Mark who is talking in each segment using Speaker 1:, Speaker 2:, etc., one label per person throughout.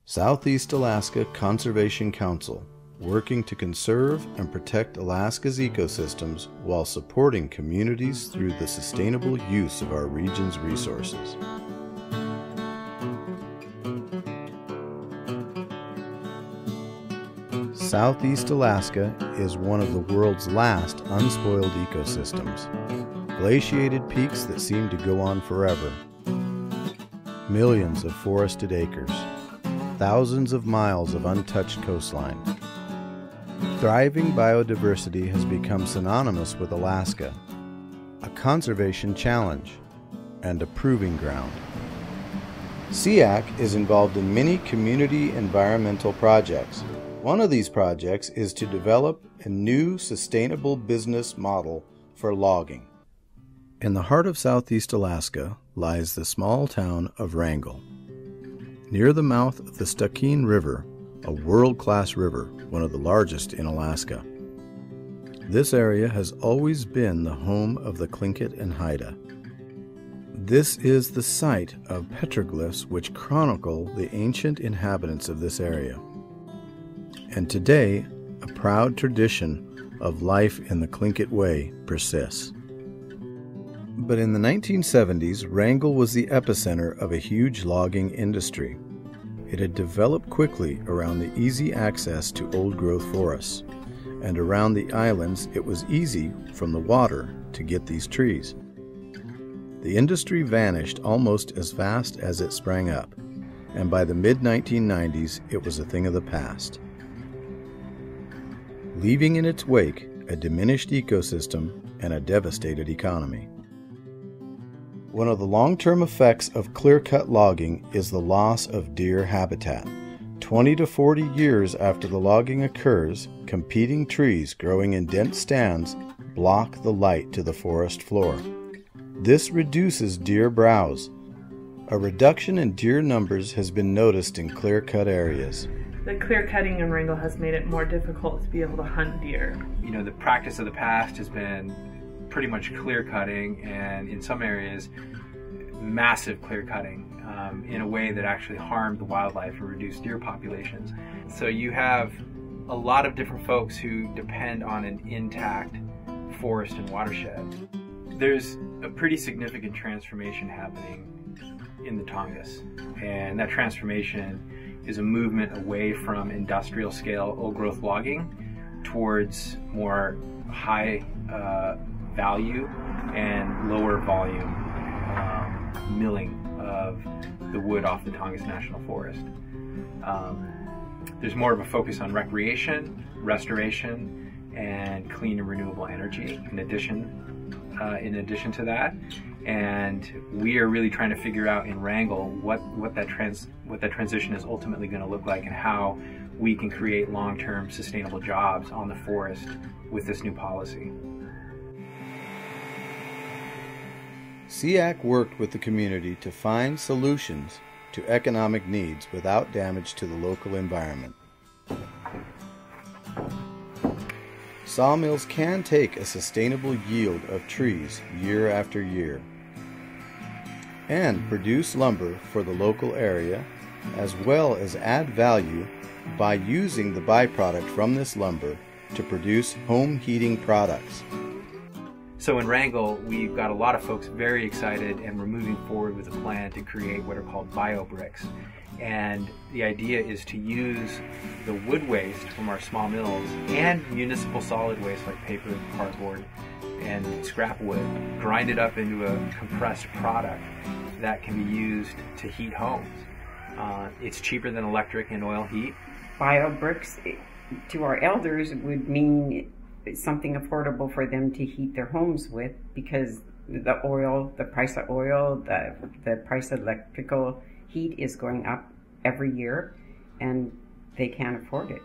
Speaker 1: Southeast Alaska Conservation Council, working to conserve and protect Alaska's ecosystems while supporting communities through the sustainable use of our region's resources. Southeast Alaska is one of the world's last unspoiled ecosystems. Glaciated peaks that seem to go on forever. Millions of forested acres. Thousands of miles of untouched coastline. Thriving biodiversity has become synonymous with Alaska, a conservation challenge, and a proving ground. SEACC is involved in many community environmental projects. One of these projects is to develop a new sustainable business model for logging. In the heart of Southeast Alaska lies the small town of Wrangell. Near the mouth of the Stakine River, a world-class river, one of the largest in Alaska. This area has always been the home of the Tlingit and Haida. This is the site of petroglyphs which chronicle the ancient inhabitants of this area. And today, a proud tradition of life in the Tlingit way persists. But in the 1970s, Wrangell was the epicenter of a huge logging industry. It had developed quickly around the easy access to old-growth forests, and around the islands it was easy from the water to get these trees. The industry vanished almost as fast as it sprang up, and by the mid-1990s it was a thing of the past, leaving in its wake a diminished ecosystem and a devastated economy. One of the long-term effects of clear-cut logging is the loss of deer habitat. 20 to 40 years after the logging occurs, competing trees growing in dense stands block the light to the forest floor. This reduces deer browse. A reduction in deer numbers has been noticed in clear-cut areas.
Speaker 2: The clear cutting in Wrangell has made it more difficult to be able to hunt deer.
Speaker 3: The practice of the past has been pretty much clear cutting, and in some areas massive clear cutting in a way that actually harmed the wildlife and reduced deer populations. So you have a lot of different folks who depend on an intact forest and watershed. There's a pretty significant transformation happening in the Tongass, and that transformation is a movement away from industrial scale old growth logging towards more high value and lower volume milling of the wood off the Tongass National Forest. There's more of a focus on recreation, restoration, and clean and renewable energy in addition to that. And we are really trying to figure out in Wrangell what that transition is ultimately going to look like, and how we can create long-term sustainable jobs on the forest with this new policy.
Speaker 1: SEACC worked with the community to find solutions to economic needs without damage to the local environment. Sawmills can take a sustainable yield of trees year after year and produce lumber for the local area, as well as add value by using the byproduct from this lumber to produce home heating products.
Speaker 3: So in Wrangell, we've got a lot of folks very excited, and we're moving forward with a plan to create what are called bio-bricks. And the idea is to use the wood waste from our small mills and municipal solid waste like paper, cardboard, and scrap wood, grind it up into a compressed product that can be used to heat homes. It's cheaper than electric and oil heat.
Speaker 4: Bio-bricks to our elders would mean something affordable for them to heat their homes with, because the price of oil, the price of electrical heat is going up every year, and they can't afford it.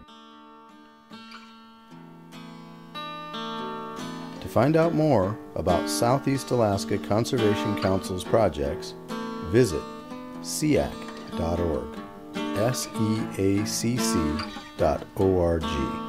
Speaker 1: To find out more about Southeast Alaska Conservation Council's projects, visit SEACC.org, SEACC.org.